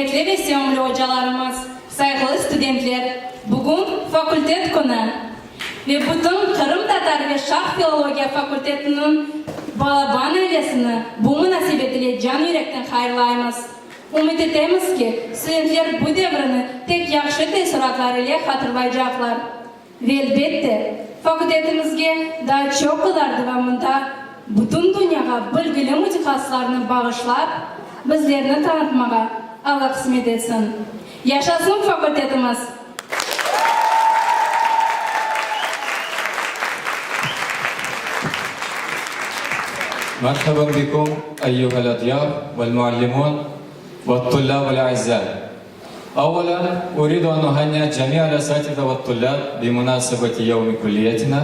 Hürmetli ve sevimli hocalarımız, saygılı studentler, bugün fakültet günü. Ve bütün Kırım Tatar ve Şah Filologiya Fakültetinin Balaban ailesini bu münasibetle can yürekten hayırlayımız. Umut etemiz ki, studentler bu devrini tek yaxşı teşkilatlar ile hatırlayacaklar. Ve elbette, fakültetimizge daha çok kadar devamında bütün dünyaya bilgili mütexassislarını bağışlap, bizlerini tanıtmağa Allah kısmet etsin. Yaşasın fakültetimiz! مرحبا بكم أيها الأضياف والمعلمون والطلاب الأعزاء. أولا أريد أن أهنئ جميع الأساتذة والطلاب بمناسبة يوم كليتنا،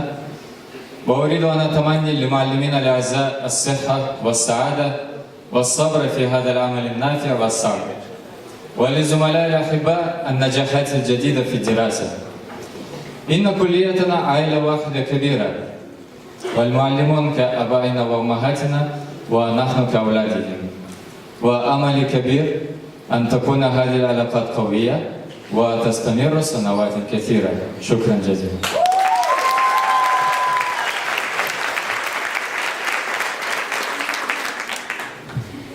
وأريد أن أتمنى للمعلمين الأعزاء الصحة والسعادة والصبر في هذا العمل النافع والصعب، ولزملاء الأحباء النجاحات الجديدة في الدراسة. إن كليتنا عائلة واحدة كبيرة، والمعلمون كآبائنا وأمهاتنا ونحن كأولادهم، وأملي كبير أن تكون هذه العلاقات قوية وتستمر سنوات كثيرة. شكرا جزيلا.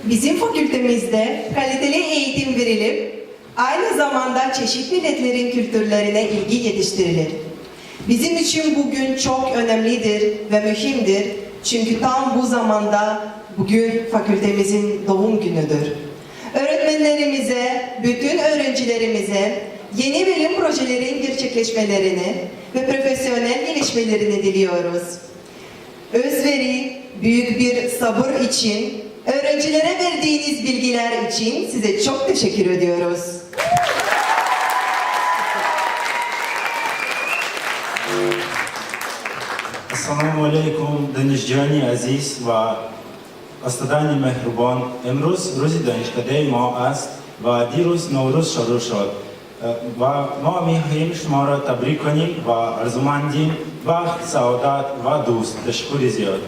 Bizim fakültemizde kaliteli eğitim verilip aynı zamanda çeşitli milletlerin kültürlerine ilgi yetiştirilir. Bizim için bugün çok önemlidir ve mühimdir. Çünkü tam bu zamanda bugün fakültemizin doğum günüdür. Öğretmenlerimize, bütün öğrencilerimize yeni bilim projelerin gerçekleşmelerini ve profesyonel gelişmelerini diliyoruz. Özveri, büyük bir sabır için, öğrencilere verdiğiniz bilgiler için size çok teşekkür ediyoruz. السلام علیکم دانشجویان عزیز و استادان مهربان. امروز روز دانشکده ما است و دیروز نوروز شروع شد و ما می‌خواهیم شما را تبریک کنیم و آرزومندیم بخت، سعادت و دوست. تشکر زیاد.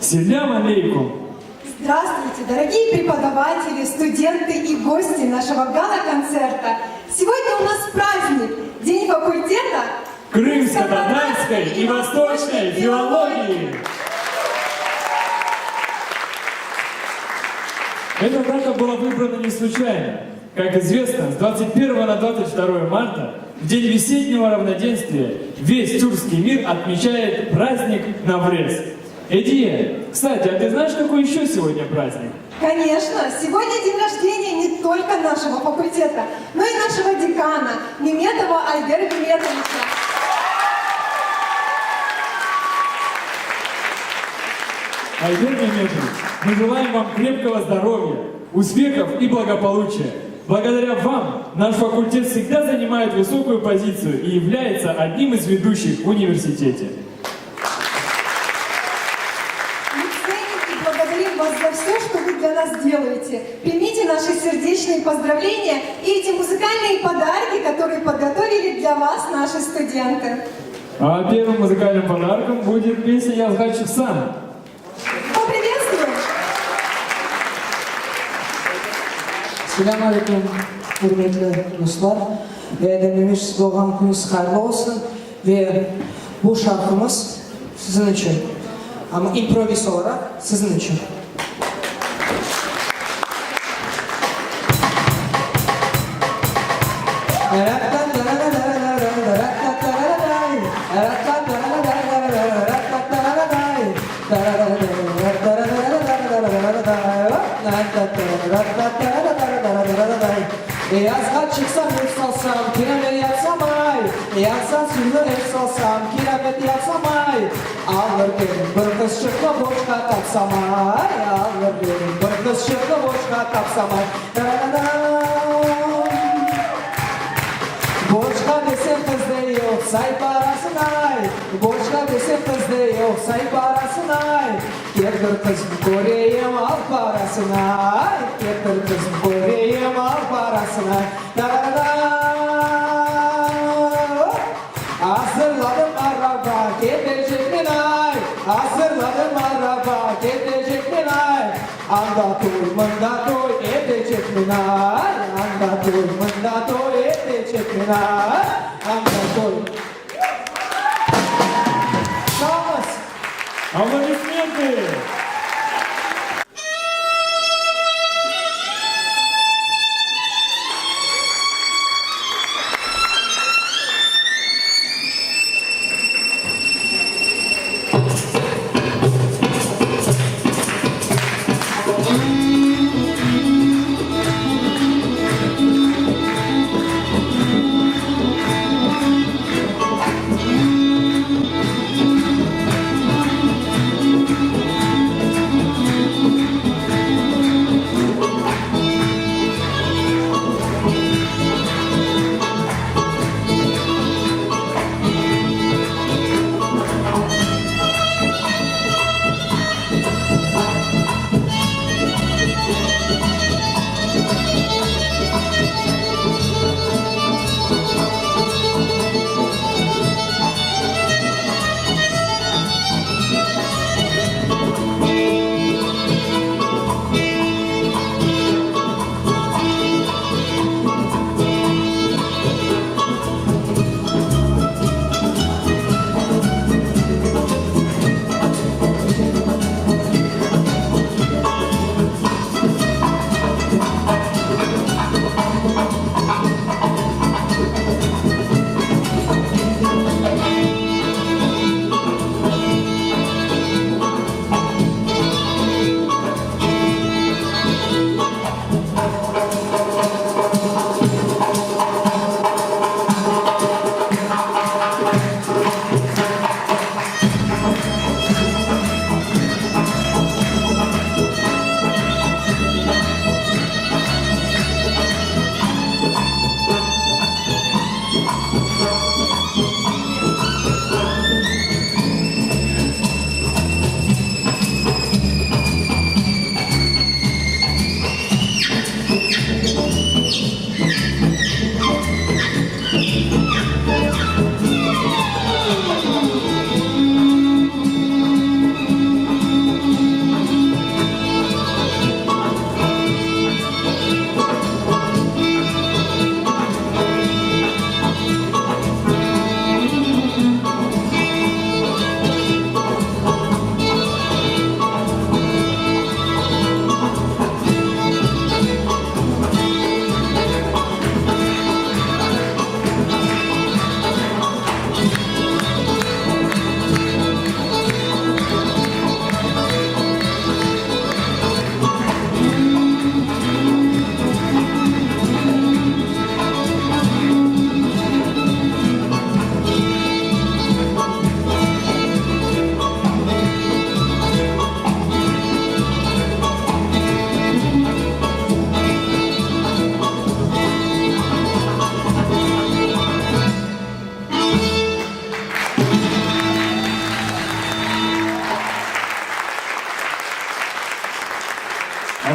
Селям алейкум! Здравствуйте, дорогие преподаватели, студенты и гости нашего гала-концерта. Сегодня у нас праздник, День факультета Крымско-татарской и восточной филологии! Эта дата была выбрана не случайно. Как известно, с 21 на 22 марта, в день весеннего равноденствия, весь тюркский мир отмечает праздник Наврез. Эдия, кстати, а ты знаешь, какой еще сегодня праздник? Конечно, сегодня день рождения не только нашего факультета, но и нашего декана Меметова Альберта Меметовича. Альберт Меметович, мы желаем вам крепкого здоровья, успехов и благополучия. Благодаря вам наш факультет всегда занимает высокую позицию и является одним из ведущих в университете. Мы ценим и благодарим вас за все, что вы для нас делаете. Примите наши сердечные поздравления и эти музыкальные подарки, которые подготовили для вас наши студенты. А первым музыкальным подарком будет песня «Язгар Чиксан». Поприветствуем! Selamünaleyküm hürmetli dostlar. Dememiş doğan gününüz hayırlı olsun ve bu şarkımız sizin için. Ama improviz olarak sizin için. Yazga çıksam hep salsam, kireme yatsam ay. Yatsan suyunu hep salsam, kiremet yatsam ay. Alır benim bir kız çıkla boşka tapsam ay. Alır benim bir kız çıkla boşka tapsam ay. Boşka desem kız de yok, say parasın ay. Boşka desem kız de yok, say parasın ay. Getir kız göreyim al parasın ay. Getir kız göreyim al parasın ay. Hazırladım araba gidecek mi ay? Hazırladım araba gidecek mi ay? Anda toy manda toy edecek mi ay? Anda toy manda toy edecek mi ay? Anda toy. Sağ olasın. Аплодисменты!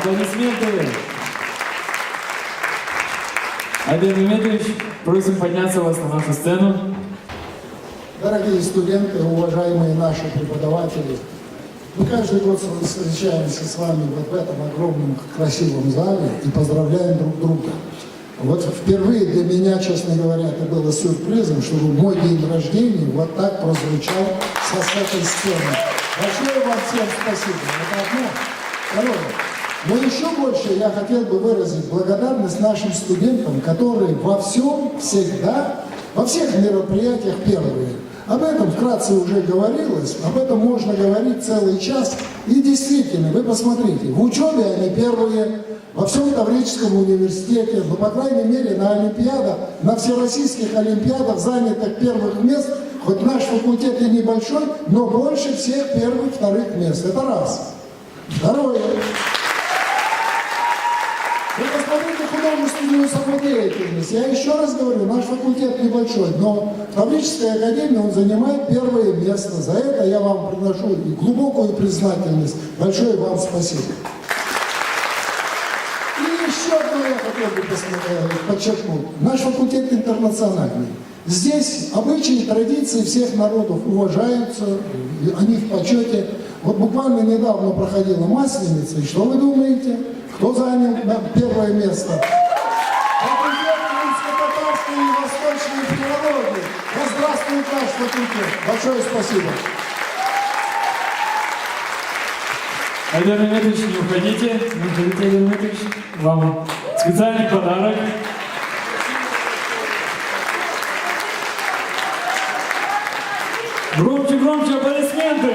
Аплодисменты. Айдар Меметович, просим подняться вас на нашу сцену. Дорогие студенты, уважаемые наши преподаватели, мы каждый год встречаемся с вами вот в этом огромном красивом зале и поздравляем друг друга. Вот впервые для меня, честно говоря, это было сюрпризом, чтобы мой день рождения вот так прозвучал с этой сцены. Большое вам всем спасибо. Это одно. Второе. Но еще больше я хотел бы выразить благодарность нашим студентам, которые во всем, всегда, во всех мероприятиях первые. Об этом вкратце уже говорилось, об этом можно говорить целый час. И действительно, вы посмотрите, в учебе они первые, во всем Таврическом университете, ну, по крайней мере, на олимпиадах, на всероссийских олимпиадах занятых первых мест, хоть наш факультет и небольшой, но больше всех первых, вторых мест. Это раз. Второе. Вы посмотрите художественную самодеятельность. Я еще раз говорю, наш факультет небольшой, но в Таврической академии он занимает первое место. За это я вам приношу глубокую признательность. Большое вам спасибо. И еще одно я хотел бы подчеркнуть. Наш факультет интернациональный. Здесь обычаи и традиции всех народов уважаются, они в почете. Вот буквально недавно проходила Масленица, и что вы думаете? Кто занял первое место? Факультет крымско-татарской и восточной филологии. Да здравствует наш факультет. Большое спасибо. Айдар Меметович, не уходите, Айдар Меметович. Вам специальный подарок. Громче, громче аплодисменты!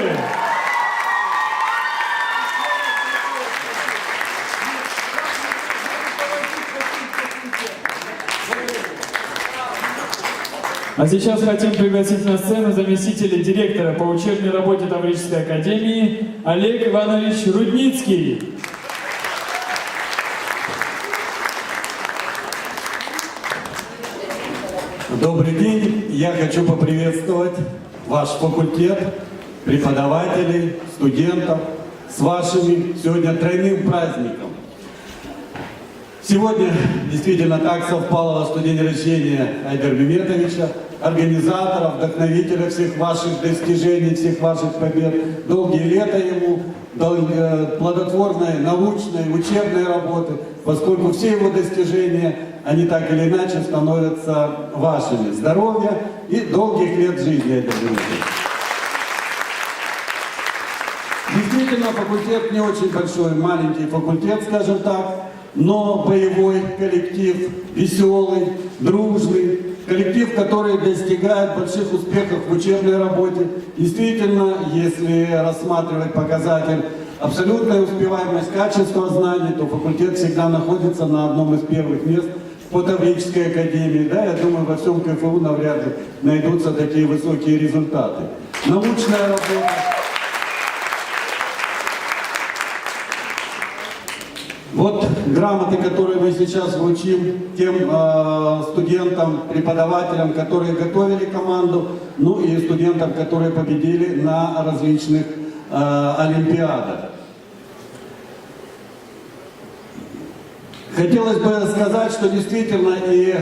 А сейчас хотим пригласить на сцену заместителя директора по учебной работе Таврической академии Олег Иванович Рудницкий. Добрый день! Я хочу поприветствовать ваш факультет, преподавателей, студентов с вашими сегодня тройным праздником. Сегодня действительно так совпало, что день рождения Айдара Меметовича, организатора, вдохновителя всех ваших достижений, всех ваших побед. Долгие лета ему, плодотворной научной, учебной работы, поскольку все его достижения, они так или иначе становятся вашими. Здоровья и долгих лет жизни, Айдар Меметович. Действительно, факультет не очень большой, маленький факультет, скажем так, но боевой коллектив, веселый, дружный, коллектив, который достигает больших успехов в учебной работе. Действительно, если рассматривать показатель абсолютная успеваемость, качество знаний, то факультет всегда находится на одном из первых мест по Таврической академии. Да, я думаю, во всем КФУ навряд ли найдутся такие высокие результаты. Научная работа. Вот грамоты, которые мы сейчас вручим тем студентам, преподавателям, которые готовили команду, ну и студентам, которые победили на различных олимпиадах. Хотелось бы сказать, что действительно и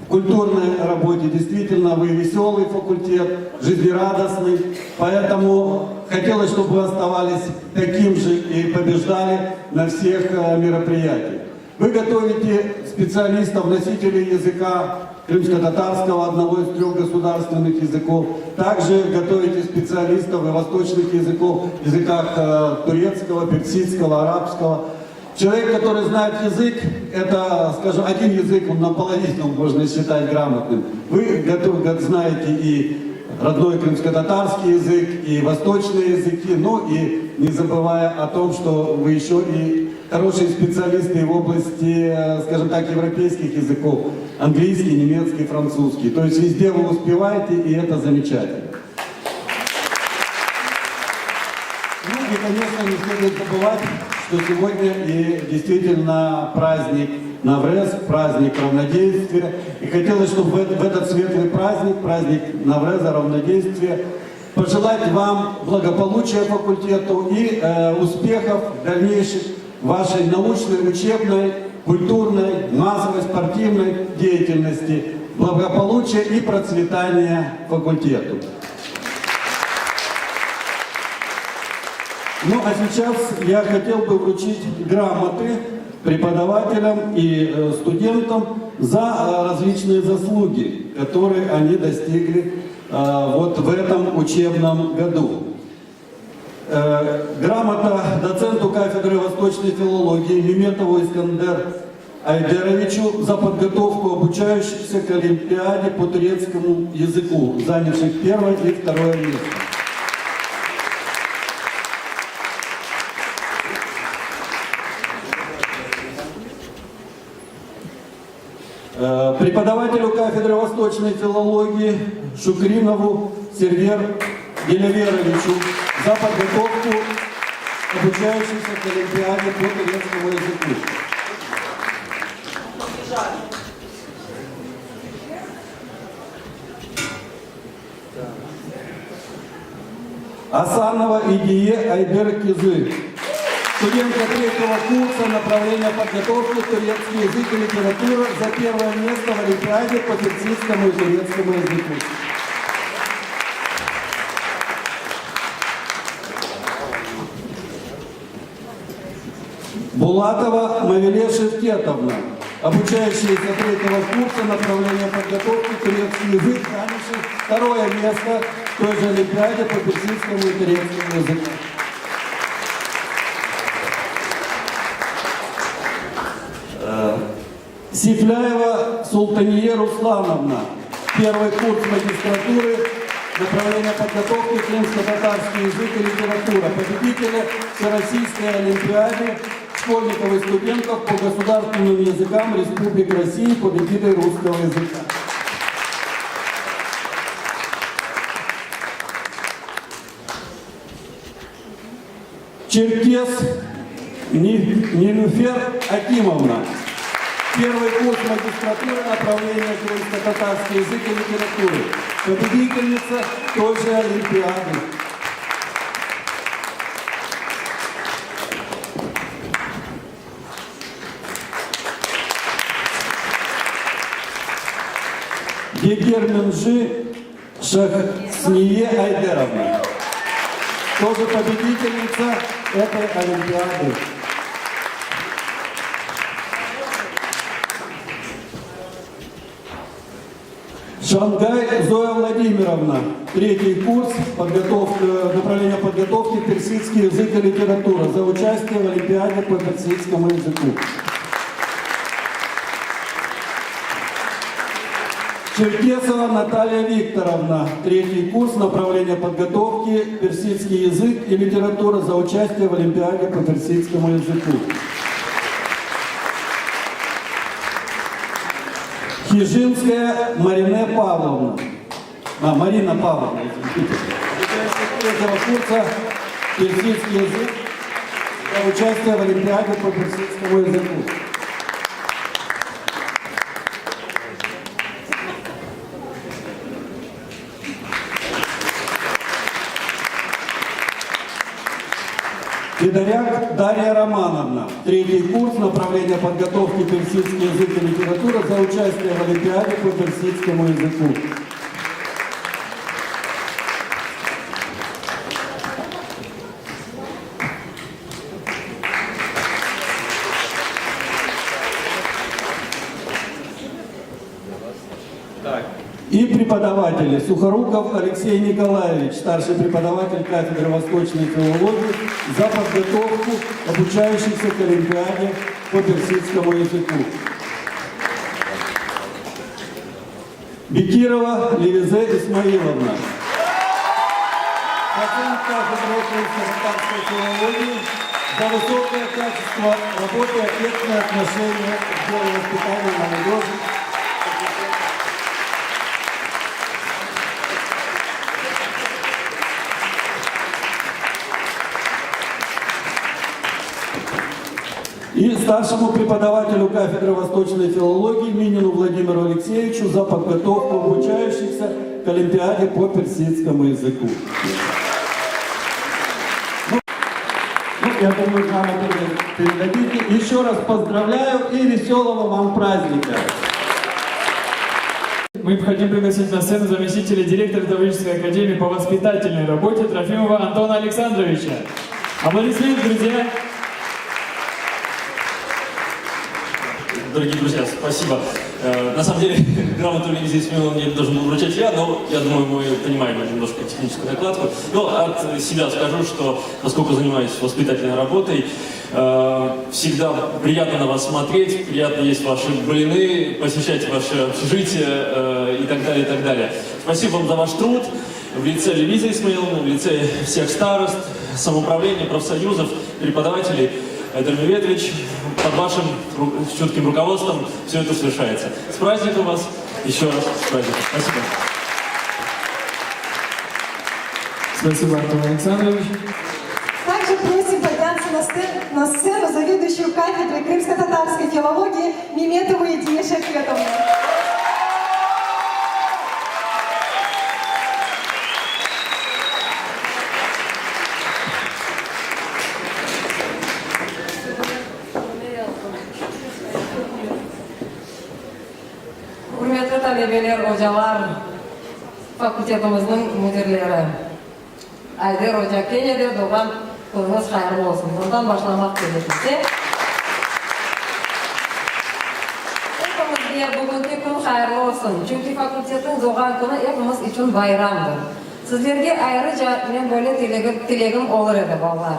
в культурной работе действительно вы веселый факультет, жизнерадостный, поэтому хотелось, чтобы вы оставались таким же и побеждали на всех мероприятиях. Вы готовите специалистов, носителей языка крымско-татарского, одного из 3 государственных языков. Также готовите специалистов и восточных языков, языках турецкого, персидского, арабского. Человек, который знает язык, это, скажем, один язык, он наполовину можно считать грамотным. Вы знаете и родной крымско-татарский язык, и восточные языки, ну и не забывая о том, что вы еще и хорошие специалисты в области, скажем так, европейских языков, английский, немецкий, французский. То есть везде вы успеваете, и это замечательно. Ну и, конечно, не следует забывать, что сегодня и действительно праздник Наврез, праздник равнодействия. И хотелось, чтобы в этот светлый праздник, праздник Навреза, равнодействия, пожелать вам благополучия факультету и успехов дальнейших вашей научной, учебной, культурной, массовой, спортивной деятельности, благополучия и процветания факультету. Ну а сейчас я хотел бы вручить грамоты преподавателям и студентам за различные заслуги, которые они достигли вот в этом учебном году. Грамота доценту кафедры восточной филологии Меметову Искандеру Айдеровичу за подготовку обучающихся к Олимпиаде по турецкому языку, занявших первое и второе место. Преподавателю кафедры восточной филологии Шукринову Серверу Елеверовичу за подготовку обучающихся к Олимпиаде по турецкому языку. Асанова Идие Айдер Кизы, студентка 3-го курса направления подготовки турецкий язык и литература за первое место в Олимпиаде по персидскому и турецкому языку. Булатова Мавиле Шевкетовна, обучающаяся 3-го курса направления подготовки турецкий язык, занявший второе место в той же Олимпиаде по персидскому и турецкому языку. Сифляева Султание Руслановна, 1-й курс магистратуры, направление подготовки крымско-татарский язык и литература, победителя Всероссийской Олимпиады школьников и студентов по государственным языкам Республики России под эгидой русского языка. Черкес Нилюфер Акимовна, 1-й курс магистратуры, направление крымско-татарский язык и литературы, победительница той же Олимпиады. Гегерменджи Шахсния Айдеровна, тоже победительница этой Олимпиады. Шангай Зоя Владимировна, 3-й курс, направление подготовки персидский язык и литература, за участие в Олимпиаде по персидскому языку. Черкесова Наталья Викторовна, 3-й курс, направление подготовки персидский язык и литература, за участие в Олимпиаде по персидскому языку. Хижинская Марина Павловна, извините, 3-го курса персидский язык, за участие в Олимпиаде по персидскому языку. Федоряк Дарья Романовна, 3-й курс, направление подготовки персидский язык и литература, за участие в Олимпиаде по персидскому языку. И преподаватели: Сухоруков Алексей Николаевич, старший преподаватель кафедры восточной филологии, за подготовку обучающихся к Олимпиаде по персидскому языку. Бекирова Левизе Исмаиловна, доцент кафедры татарской филологии, за высокое качество работы и ответственное отношение к делу воспитания молодежи. И старшему преподавателю кафедры восточной филологии Минину Владимиру Алексеевичу за подготовку обучающихся к Олимпиаде по персидскому языку. я думаю, грамоты передадите. Еще раз поздравляю и веселого вам праздника. Мы хотим пригласить на сцену заместителя директора Таврической академии по воспитательной работе Трофимова Антона Александровича. Аплодисменты, друзья! Дорогие друзья, спасибо. На самом деле, грамоту Лизии Смеловой мне должен был вручать я, но я думаю, мы понимаем немножко техническую накладку. Но от себя скажу, что поскольку занимаюсь воспитательной работой, всегда приятно на вас смотреть, приятно есть ваши блины, посещать ваше общежитие и так далее, и так далее. Спасибо вам за ваш труд в лице Лизии Исмаиловны, в лице всех старост, самоуправления, профсоюзов, преподавателей. Дмитрий Ветрович, под вашим чутким руководством все это совершается. С праздником вас! Еще раз с праздником. Спасибо. Спасибо, Антон Александрович. Также просим подняться на сцену заведующую кафедрой крымско-татарской филологии Меметову Идию Шахветовну. Hürmetli talebeler, hocalar, fakultetimizin müdürleri. Ayder Hoca Kenya'da doğan kızınız hayırlı olsun. Buradan başlamak gerekirse. Hepimizge bugünkü gün hayırlı olsun. Çünkü fakultetin doğan günü hepimiz için bayramdır. Sizlerge ayrıca men böyle tilegim olur edi ballar.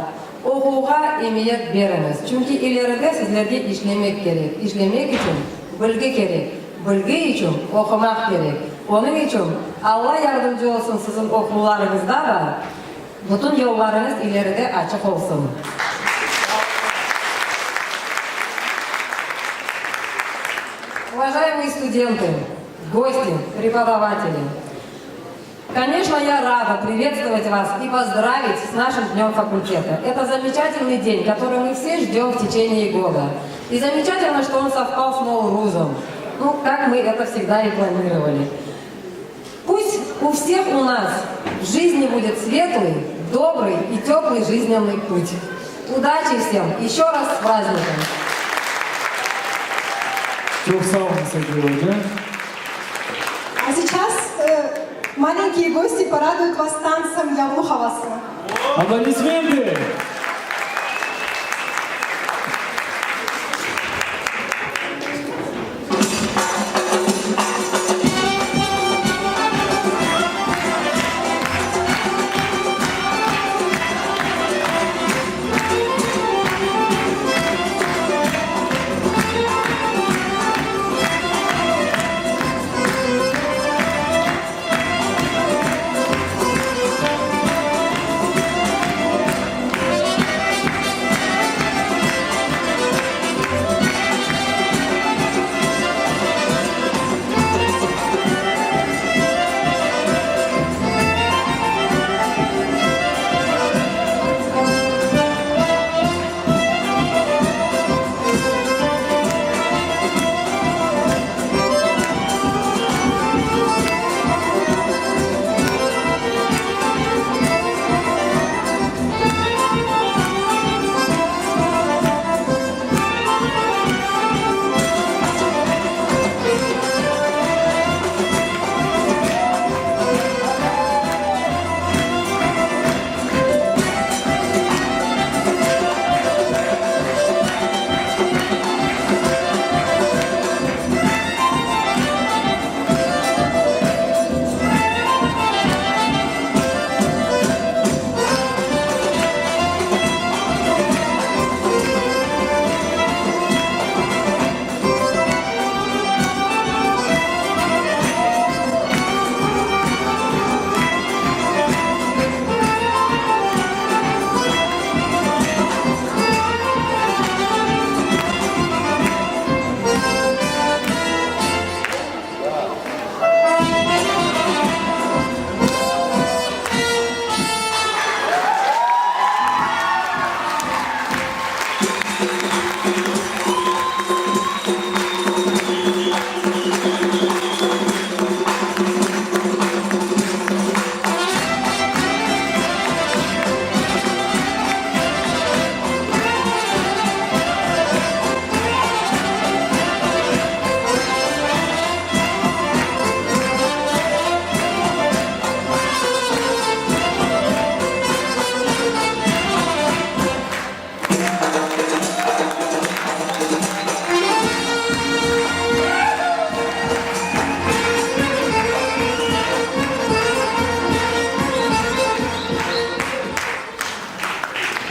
Okuğa emniyet beriniz. Çünkü ileride sizlerge işlemek gerek. İşlemek için bilgi gerek. Bilgi için okumak gerek. Onun için Allah yardımcı olsun sizin okullarınızda da bütün yollarınız ileride açık olsun. Уважаемые студенты, гости, преподаватели, конечно, я рада приветствовать вас и поздравить с нашим Днем факультета. Это замечательный день, который мы все ждем в течение года. И замечательно, что он совпал с Наурузом. Ну, как мы это всегда и планировали. Пусть у всех у нас в жизни будет светлый, добрый и теплый жизненный путь. Удачи всем! Еще раз с праздником! А сейчас маленькие гости порадуют вас танцем Явлухаваса. Аплодисменты!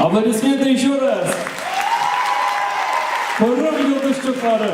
Аплодисменты еще раз. Пора, Юлдаш Чухары.